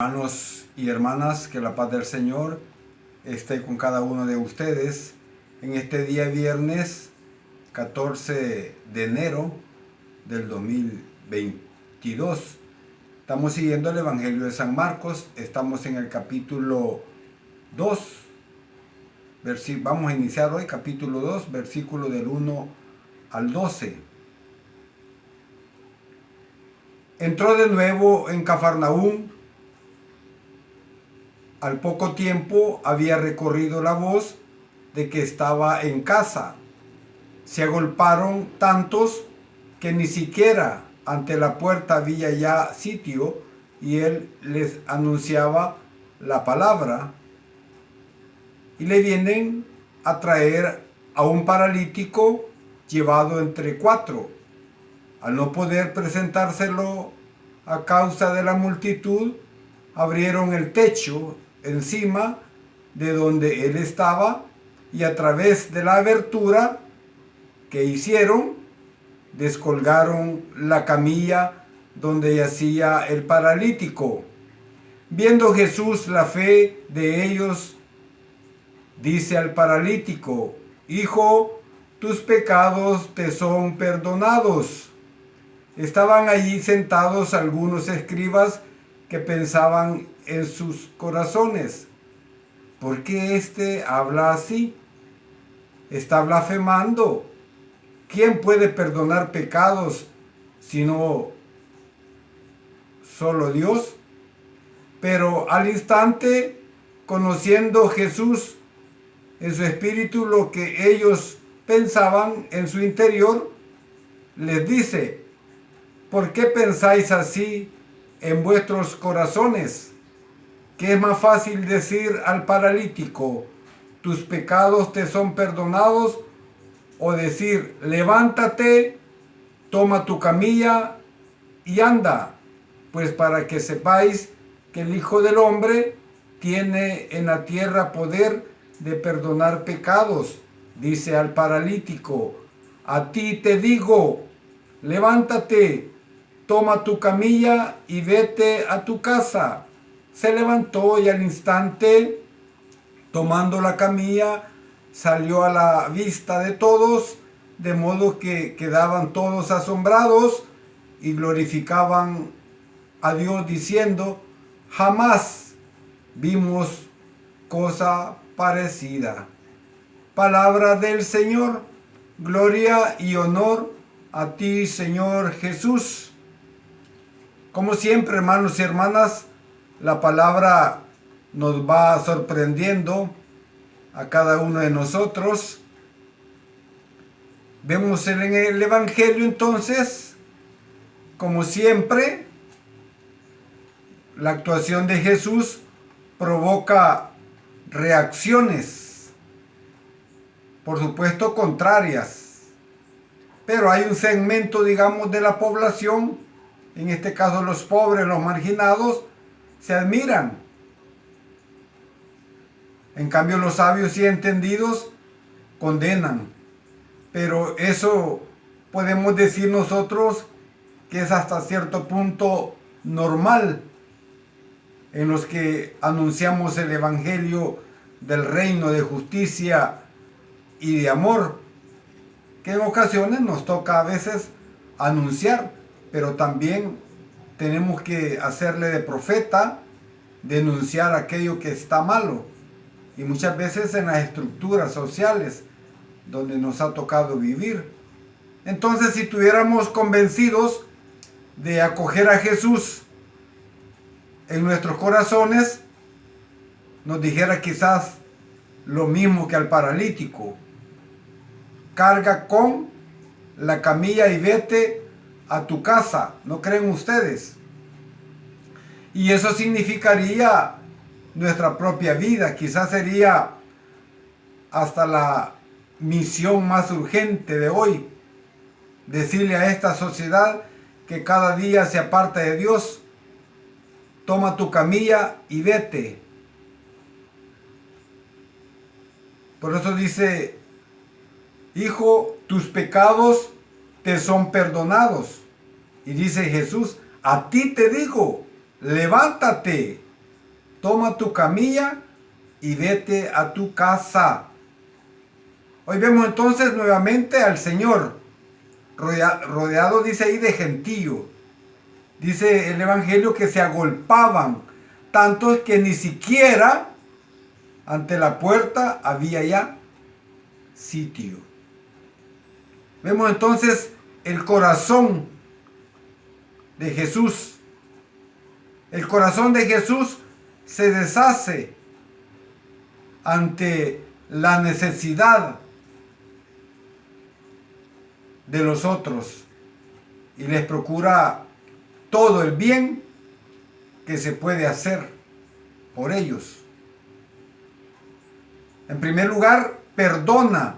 Hermanos y hermanas, que la paz del Señor esté con cada uno de ustedes en este día viernes 14 de enero del 2022. Estamos siguiendo el Evangelio de San Marcos, estamos en el capítulo 2, vamos a iniciar hoy capítulo 2, versículo del 1 al 12. Entró de nuevo en Cafarnaúm. Al poco tiempo había recorrido la voz de que estaba en casa. Se agolparon tantos que ni siquiera ante la puerta había ya sitio, y él les anunciaba la palabra. Y le vienen a traer a un paralítico llevado entre 4. Al no poder presentárselo a causa de la multitud, abrieron el techo encima de donde él estaba, y a través de la abertura que hicieron, descolgaron la camilla donde yacía el paralítico. Viendo Jesús la fe de ellos, dice al paralítico: Hijo, tus pecados te son perdonados. Estaban allí sentados algunos escribas que pensaban en sus corazones: ¿por qué éste habla así? Está blasfemando. ¿Quién puede perdonar pecados sino solo Dios? Pero al instante, conociendo Jesús en su espíritu lo que ellos pensaban en su interior, les dice: ¿por qué pensáis así en vuestros corazones? ¿Qué es más fácil decir al paralítico: tus pecados te son perdonados? O decir: levántate, toma tu camilla y anda. Pues para que sepáis que el Hijo del Hombre tiene en la tierra poder de perdonar pecados, dice al paralítico: a ti te digo, levántate, toma tu camilla y vete a tu casa. Se levantó y al instante, tomando la camilla, salió a la vista de todos, de modo que quedaban todos asombrados y glorificaban a Dios diciendo: jamás vimos cosa parecida. Palabra del Señor. Gloria y honor a ti, Señor Jesús. Como siempre, hermanos y hermanas, la palabra nos va sorprendiendo a cada uno de nosotros. Vemos en el Evangelio entonces, como siempre, la actuación de Jesús provoca reacciones, por supuesto contrarias, pero hay un segmento, digamos, de la población, en este caso los pobres, los marginados, se admiran. En cambio, los sabios y entendidos condenan. Pero eso podemos decir nosotros que es hasta cierto punto normal en los que anunciamos el Evangelio del reino de justicia y de amor, que en ocasiones nos toca a veces anunciar, pero también tenemos que hacerle de profeta, denunciar aquello que está malo, y muchas veces en las estructuras sociales donde nos ha tocado vivir. Entonces, si estuviéramos convencidos de acoger a Jesús en nuestros corazones, nos dijera quizás lo mismo que al paralítico: carga con la camilla y vete a tu casa. ¿No creen ustedes? Y eso significaría nuestra propia vida. Quizás sería hasta la misión más urgente de hoy: decirle a esta sociedad que cada día se aparta de Dios: toma tu camilla y vete. Por eso dice: hijo, tus pecados te son perdonados. Y dice Jesús: a ti te digo, levántate, toma tu camilla y vete a tu casa. Hoy vemos entonces nuevamente al Señor rodeado, dice ahí, de gentíos. Dice el Evangelio que se agolpaban, tanto que ni siquiera ante la puerta había ya sitio. Vemos entonces el corazón de Jesús. El corazón de Jesús se deshace ante la necesidad de los otros y les procura todo el bien que se puede hacer por ellos. En primer lugar, perdona.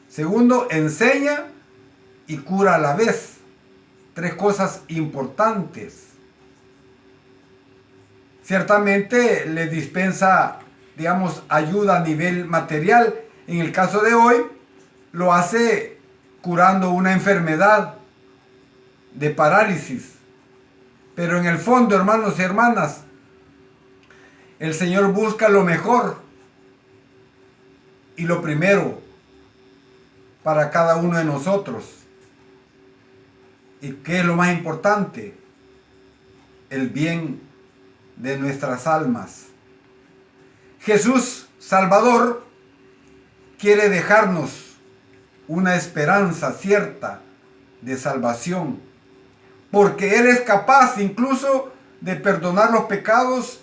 Segundo, enseña y cura a la vez. 3 cosas importantes. Ciertamente le dispensa, digamos, ayuda a nivel material. En el caso de hoy, lo hace curando una enfermedad de parálisis. Pero en el fondo, hermanos y hermanas, el Señor busca lo mejor y lo primero para cada uno de nosotros. ¿Y qué es lo más importante? El bien de nuestras almas. Jesús Salvador quiere dejarnos una esperanza cierta de salvación, porque Él es capaz incluso de perdonar los pecados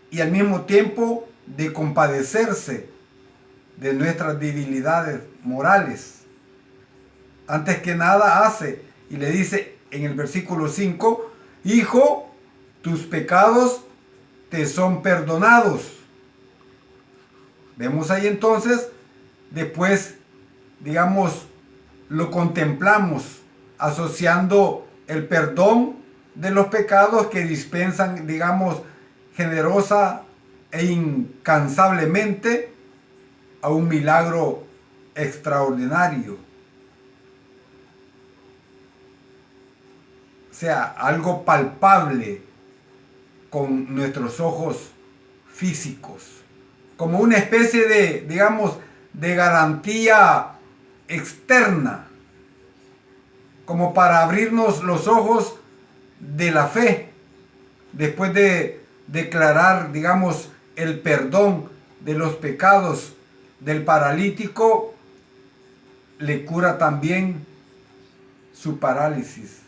y al mismo tiempo de compadecerse de nuestras debilidades morales. Antes que nada hace y le dice en el versículo 5, hijo, tus pecados te son perdonados. Vemos ahí entonces, después, digamos, lo contemplamos asociando el perdón de los pecados que dispensan, digamos, generosa e incansablemente a un milagro extraordinario. O sea, algo palpable con nuestros ojos físicos, como una especie de, digamos, de garantía externa, como para abrirnos los ojos de la fe, después de declarar, digamos, el perdón de los pecados del paralítico, le cura también su parálisis.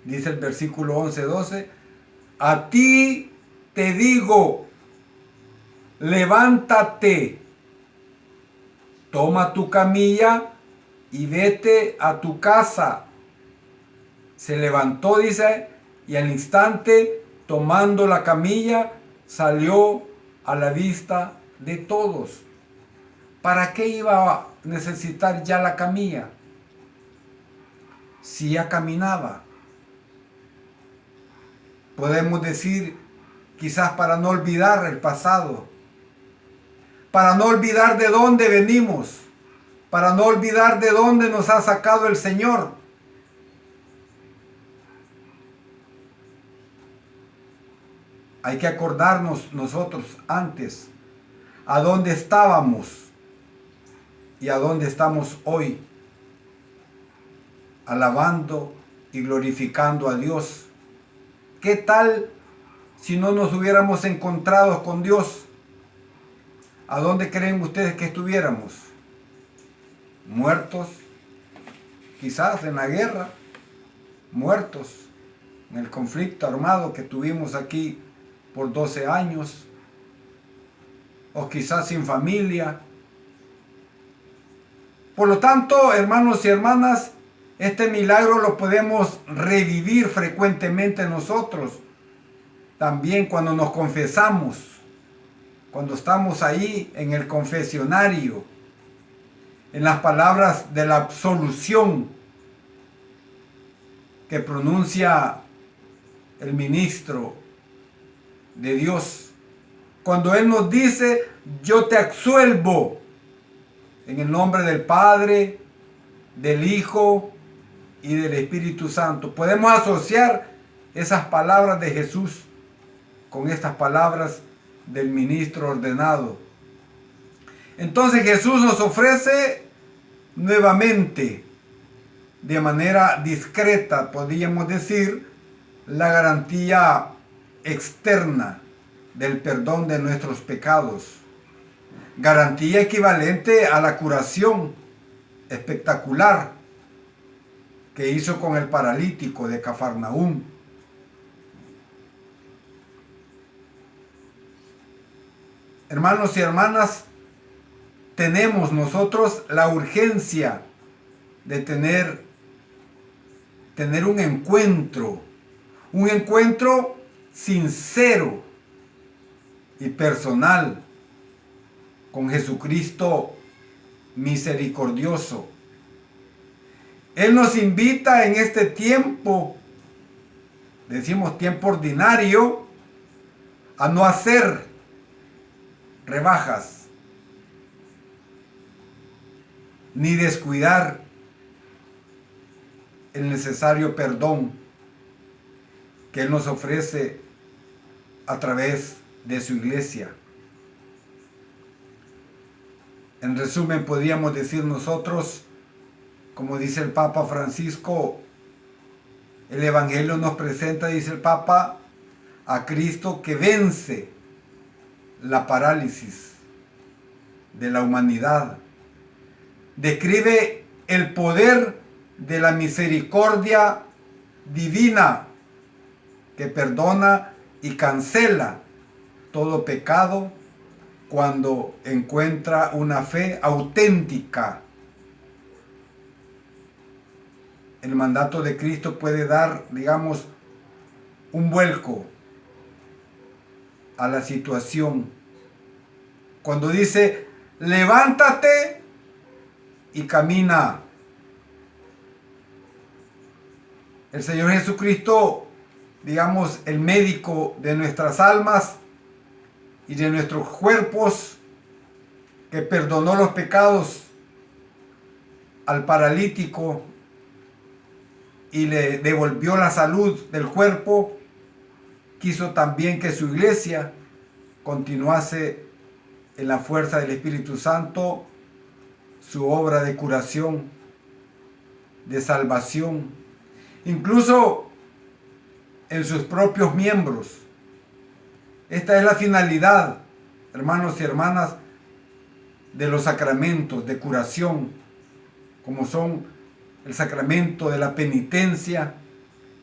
Dice el versículo 11-12, a ti te digo, levántate, toma tu camilla y vete a tu casa. Se levantó, dice, y al instante, tomando la camilla, salió a la vista de todos. ¿Para qué iba a necesitar ya la camilla? Si ya caminaba. Podemos decir, quizás para no olvidar el pasado, para no olvidar de dónde venimos, para no olvidar de dónde nos ha sacado el Señor. Hay que acordarnos nosotros antes a dónde estábamos y a dónde estamos hoy, alabando y glorificando a Dios. ¿Qué tal si no nos hubiéramos encontrado con Dios? ¿A dónde creen ustedes que estuviéramos? Muertos, quizás en la guerra, muertos en el conflicto armado que tuvimos aquí por 12 años, o quizás sin familia. Por lo tanto, hermanos y hermanas, este milagro lo podemos revivir frecuentemente nosotros, también cuando nos confesamos, cuando estamos ahí en el confesionario, en las palabras de la absolución que pronuncia el ministro de Dios, cuando Él nos dice, yo te absuelvo en el nombre del Padre, del Hijo y del Espíritu Santo. Podemos asociar esas palabras de Jesús con estas palabras del ministro ordenado. Entonces Jesús nos ofrece nuevamente, de manera discreta, podríamos decir, la garantía externa del perdón de nuestros pecados. Garantía equivalente a la curación espectacular que hizo con el paralítico de Cafarnaúm. Hermanos y hermanas, tenemos nosotros la urgencia de tener un encuentro sincero y personal con Jesucristo misericordioso. Él nos invita en este tiempo, decimos tiempo ordinario, a no hacer rebajas, ni descuidar el necesario perdón que Él nos ofrece a través de su iglesia. En resumen, podríamos decir nosotros, como dice el Papa Francisco, el Evangelio nos presenta, dice el Papa, a Cristo que vence la parálisis de la humanidad. Describe el poder de la misericordia divina que perdona y cancela todo pecado cuando encuentra una fe auténtica. El mandato de Cristo puede dar, digamos, un vuelco a la situación. Cuando dice, levántate y camina. El Señor Jesucristo, digamos, el médico de nuestras almas y de nuestros cuerpos, que perdonó los pecados al paralítico y le devolvió la salud del cuerpo, quiso también que su iglesia continuase en la fuerza del Espíritu Santo su obra de curación, de salvación, incluso en sus propios miembros. Esta es la finalidad, hermanos y hermanas, de los sacramentos de curación, como son el sacramento de la penitencia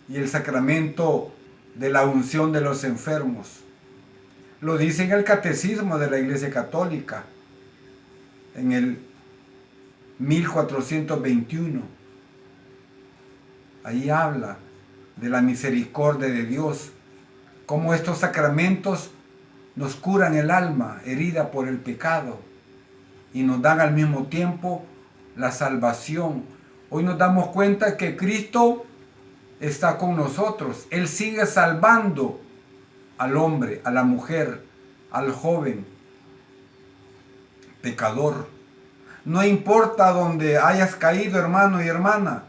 y el sacramento de la unción de los enfermos. Lo dice en el Catecismo de la Iglesia Católica, en el 1421. Ahí habla de la misericordia de Dios, cómo estos sacramentos nos curan el alma herida por el pecado y nos dan al mismo tiempo la salvación. Hoy nos damos cuenta que Cristo está con nosotros. Él sigue salvando al hombre, a la mujer, al joven pecador. No importa dónde hayas caído, hermano y hermana.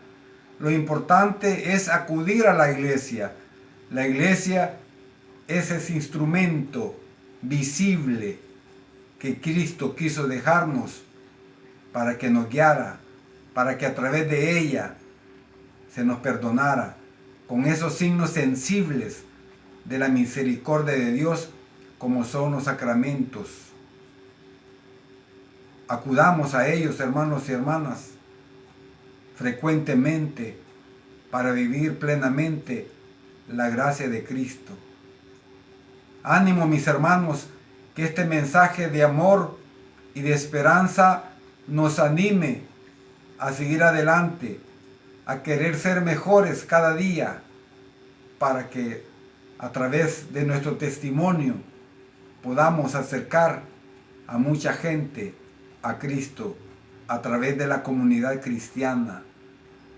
Lo importante es acudir a la iglesia. La iglesia es ese instrumento visible que Cristo quiso dejarnos para que nos guiara, para que a través de ella se nos perdonara, con esos signos sensibles de la misericordia de Dios, como son los sacramentos. Acudamos a ellos, hermanos y hermanas, frecuentemente para vivir plenamente la gracia de Cristo. Ánimo, mis hermanos, que este mensaje de amor y de esperanza nos anime a seguir adelante, a querer ser mejores cada día, para que a través de nuestro testimonio podamos acercar a mucha gente a Cristo a través de la comunidad cristiana.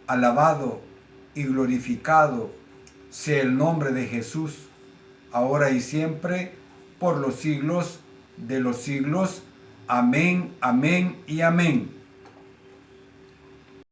Alabado y glorificado sea el nombre de Jesús, ahora y siempre, por los siglos de los siglos. Amén, amén y amén.